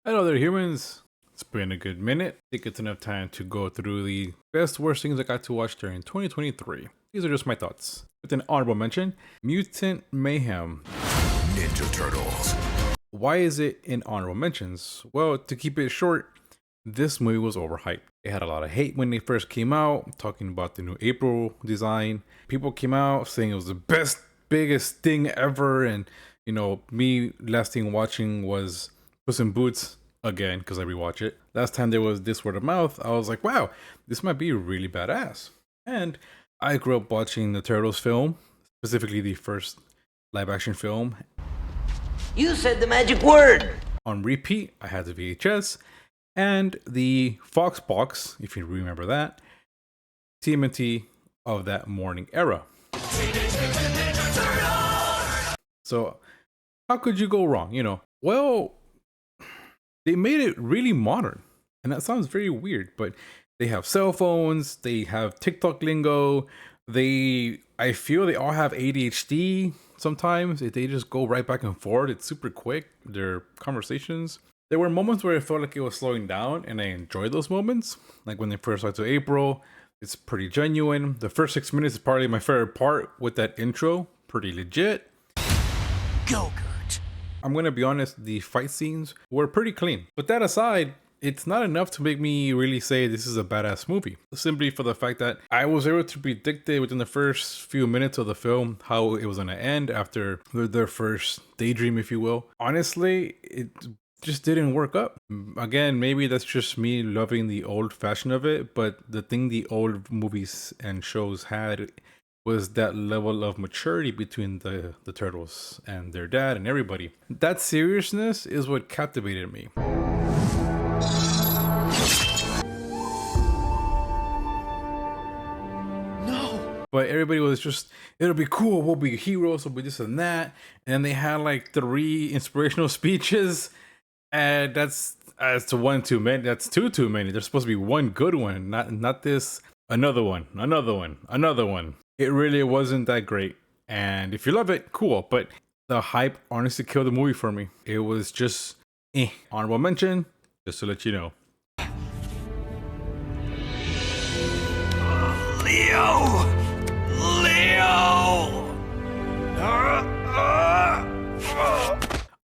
Hello there, humans. It's been a good minute. I think it's enough time to go through the best, worst things I got to watch during 2023. These are just my thoughts. With an honorable mention, Mutant Mayhem. Ninja Turtles. Why is it in honorable mentions? Well, to keep it short, this movie was overhyped. It had a lot of hate when they first came out, talking about the new April design. People came out saying it was the best, biggest thing ever. And, me last thing watching was Puss in Boots again, because I rewatch it. Last time there was this word of mouth, I was like, wow, this might be really badass. And I grew up watching the Turtles film, specifically the first live action film. You said the magic word. On repeat, I had the VHS and the Fox box, if you remember that, TMNT of that morning era. So, how could you go wrong? Well, they made it really modern, and that sounds very weird, but they have cell phones, they have TikTok lingo, I feel they all have ADHD sometimes. They just go right back and forth. It's super quick, their conversations. There were moments where I felt like it was slowing down, and I enjoyed those moments. Like when they first got to April, it's pretty genuine. The first 6 minutes is probably my favorite part with that intro. Pretty legit. Go, Kurt. I'm gonna be honest, the fight scenes were pretty clean. But that aside, it's not enough to make me really say this is a badass movie. Simply for the fact that I was able to predict it within the first few minutes of the film how it was gonna end after their first daydream, if you will. Honestly, it just didn't work up. Again, maybe that's just me loving the old fashion of it, but the thing the old movies and shows had was that level of maturity between the turtles and their dad and everybody. That seriousness is what captivated me. No. But everybody was just, it'll be cool, we'll be heroes, we'll be this and that. And they had like 3 inspirational speeches. And that's one too many. That's two too many. There's supposed to be one good one, not this, another one. It really wasn't that great. And if you love it, cool. But the hype honestly killed the movie for me. It was just honorable mention, just to let you know. Leo!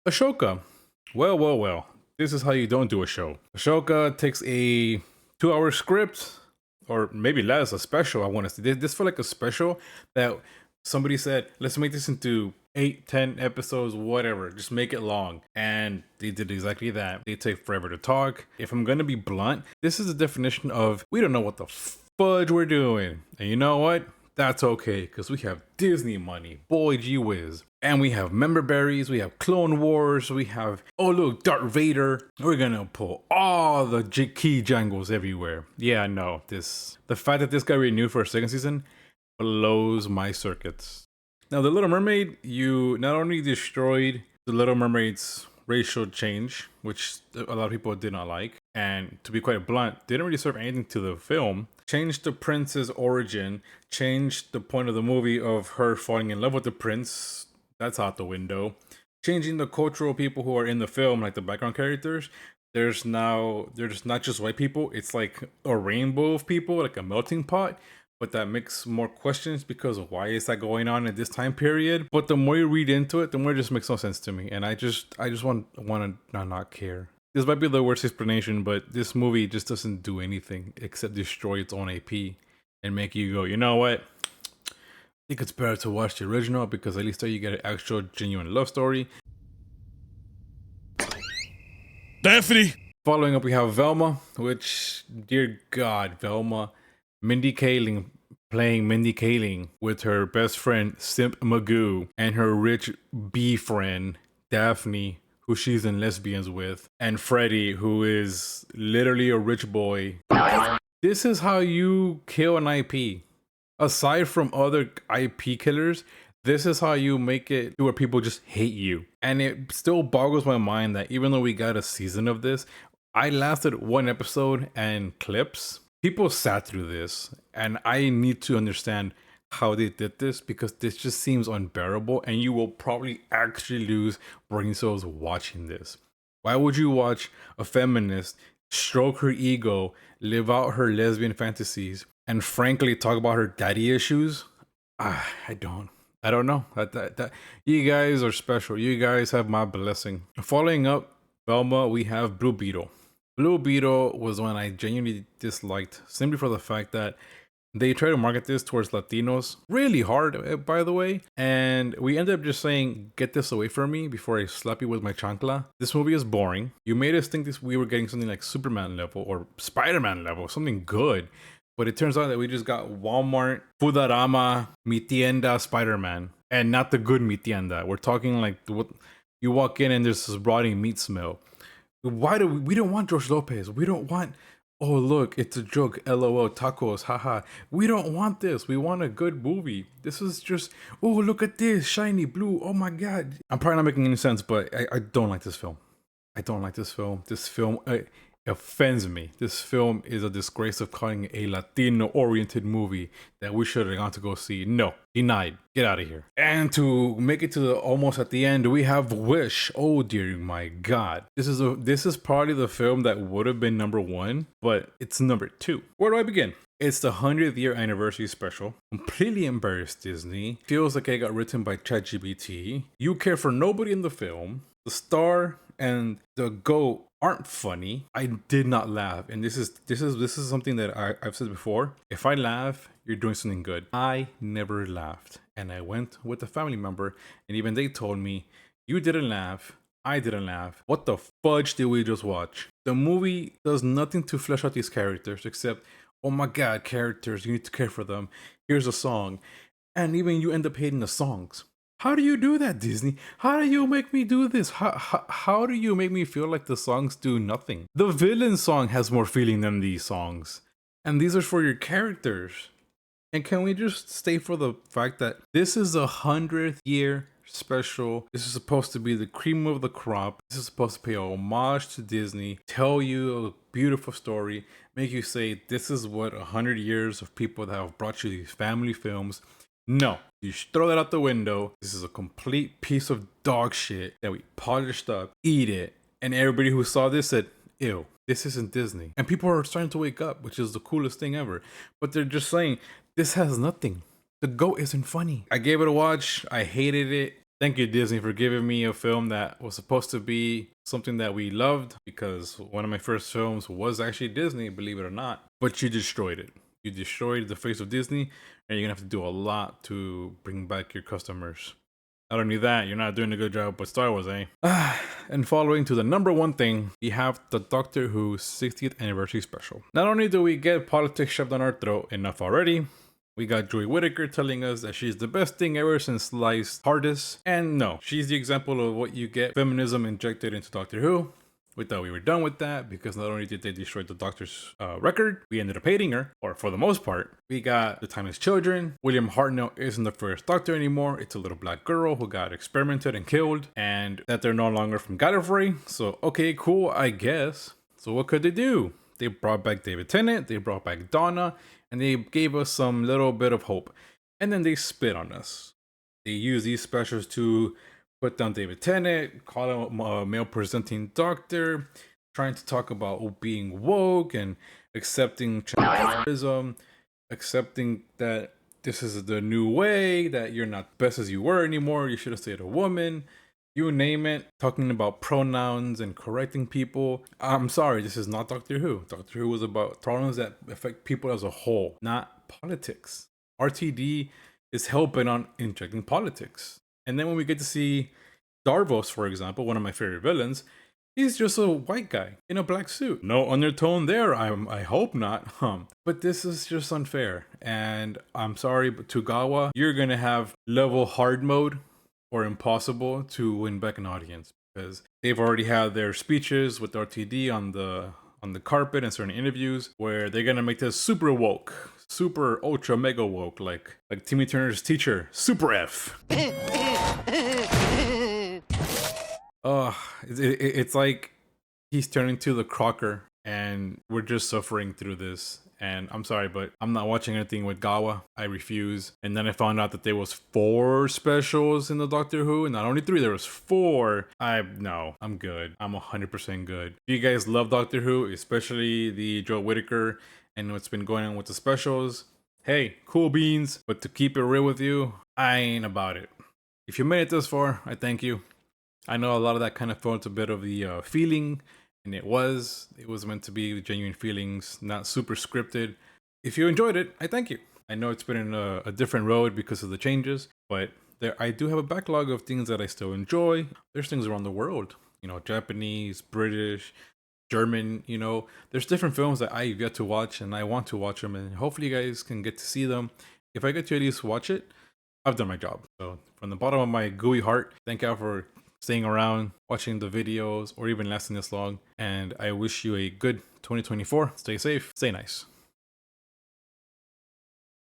Ashoka. Well. This is how you don't do a show. Ashoka takes a 2-hour script, or maybe less, a special. I want to say this felt like a special that somebody said, let's make this into 8-10 episodes, whatever, just make it long. And they did exactly that. They take forever to talk. If I'm gonna be blunt, this is the definition of we don't know what the fudge we're doing. And you know what? That's okay, because we have Disney money, boy gee whiz. And we have member berries, we have Clone Wars, we have, oh look, Darth Vader. We're gonna pull all the key jangles everywhere. Yeah, no, the fact that this got renewed for a second season blows my circuits. Now, The Little Mermaid, you not only destroyed The Little Mermaid's racial change, which a lot of people did not like, and to be quite blunt, didn't really serve anything to the film. Changed the prince's origin, changed the point of the movie of her falling in love with the prince. That's out the window. Changing the cultural people who are in the film, like the background characters. There's not just white people. It's like a rainbow of people, like a melting pot. But that makes more questions because why is that going on at this time period? But the more you read into it, the more it just makes no sense to me. And I just want to not care. This might be the worst explanation, but this movie just doesn't do anything except destroy its own AP and make you go, you know what? I think it's better to watch the original because at least there you get an actual genuine love story. Daphne! Following up, we have Velma, which, dear God, Velma, Mindy Kaling playing Mindy Kaling with her best friend Simp Magoo and her rich bee friend Daphne, who she's in Lesbians with, and Freddie, who is literally a rich boy. This is how you kill an IP. Aside from other IP killers, this is how you make it to where people just hate you. And it still boggles my mind that even though we got a season of this, I lasted 1 episode and clips. People sat through this, and I need to understand how they did this because this just seems unbearable, and you will probably actually lose brain cells watching this. Why would you watch a feminist stroke her ego, live out her lesbian fantasies, and frankly talk about her daddy issues? I don't. I don't know. You guys are special. You guys have my blessing. Following up Velma, we have Blue Beetle. Blue Beetle was one I genuinely disliked simply for the fact that they try to market this towards Latinos really hard, by the way. And we ended up just saying, get this away from me before I slap you with my chancla. This movie is boring. You made us think we were getting something like Superman level or Spider-Man level, something good. But it turns out that we just got Walmart, Foodorama, Mi Tienda, Spider-Man. And not the good Mi Tienda. We're talking like what you walk in and there's this rotting meat smell. Why do we don't want George Lopez. We don't want, oh look, it's a joke, LOL, tacos, haha. We don't want this. We want a good movie. This is just, oh look at this, shiny blue, oh my god. I'm probably not making any sense, but I don't like this film. I don't like this film. This film offends me. This film is a disgrace of calling a Latino-oriented movie that we should have gone to go see. No, denied. Get out of here. And to make it to the almost at the end, we have Wish. Oh dear, my God. This is probably the film that would have been number 1, but it's number 2. Where do I begin? It's the 100th year anniversary special. Completely embarrassed Disney. Feels like it got written by ChatGPT. You care for nobody in the film. The star and the goat aren't funny. I did not laugh, and this is something that I've said before. If I laugh, you're doing something good. I never laughed, and I went with a family member, and even they told me, "You didn't laugh. I didn't laugh. What the fudge did we just watch?" The movie does nothing to flesh out these characters except, oh my god, characters, you need to care for them. Here's a song, and even you end up hating the songs. How do you do that, Disney? How do you make me do this? How do you make me feel like the songs do nothing? The villain song has more feeling than these songs. And these are for your characters. And can we just stay for the fact that this is a 100th year special? This is supposed to be the cream of the crop. This is supposed to pay homage to Disney, tell you a beautiful story, make you say, this is what 100 years of people that have brought you these family films. No, you should throw that out the window. This is a complete piece of dog shit that we polished up, eat it, and everybody who saw this said, ew, this isn't Disney. And people are starting to wake up, which is the coolest thing ever. But they're just saying, this has nothing. The goat isn't funny. I gave it a watch. I hated it. Thank you, Disney, for giving me a film that was supposed to be something that we loved, because one of my first films was actually Disney, believe it or not. But you destroyed it. You destroyed the face of Disney, and you're gonna have to do a lot to bring back your customers. Not only that, you're not doing a good job with Star Wars, eh? And following to the number 1 thing, we have the Doctor Who 60th anniversary special. Not only do we get politics shoved down our throat enough already, we got Joey Whittaker telling us that she's the best thing ever since sliced TARDIS. And no, she's the example of what you get feminism injected into Doctor Who. We thought we were done with that because not only did they destroy the Doctor's record, we ended up hating her, or for the most part. We got The Timeless Children. William Hartnell isn't the first Doctor anymore. It's a little black girl who got experimented and killed, and that they're no longer from Gallifrey. So, okay, cool, I guess. So what could they do? They brought back David Tennant, they brought back Donna, and they gave us some little bit of hope. And then they spit on us. They use these specials to put down David Tennant, call him a male-presenting doctor, trying to talk about being woke and accepting transgenderism, accepting that this is the new way, that you're not best as you were anymore, you should have stayed a woman, you name it, talking about pronouns and correcting people. I'm sorry, this is not Doctor Who. Doctor Who was about problems that affect people as a whole, not politics. RTD is helping on injecting politics. And then when we get to see Darvos, for example, one of my favorite villains, he's just a white guy in a black suit. No undertone there, I hope not. But this is just unfair. And I'm sorry, but Togawa, you're gonna have level hard mode or impossible to win back an audience, because they've already had their speeches with RTD on the carpet and certain interviews where they're gonna make this super woke, super ultra mega woke, like Timmy Turner's teacher, Super F. It's like he's turning to the Crocker and we're just suffering through this. And I'm sorry, but I'm not watching anything with Gawa. I refuse. And then I found out that there was 4 specials in the Doctor Who, and not only 3, there was 4. No, I'm good. I'm 100% good. If you guys love Doctor Who, especially the Joe Whitaker and what's been going on with the specials, hey, cool beans. But to keep it real with you, I ain't about it. If you made it this far, I thank you. I know a lot of that kind of felt a bit of the feeling, and it was meant to be genuine feelings, not super scripted. If you enjoyed it, I thank you. I know it's been in a different road because of the changes, but I do have a backlog of things that I still enjoy. There's things around the world, Japanese, British, German, there's different films that I've yet to watch, and I want to watch them, and hopefully you guys can get to see them. If I get to at least watch it, I've done my job. So from the bottom of my gooey heart, thank y'all for staying around, watching the videos, or even lasting this long. And I wish you a good 2024. Stay safe, stay nice.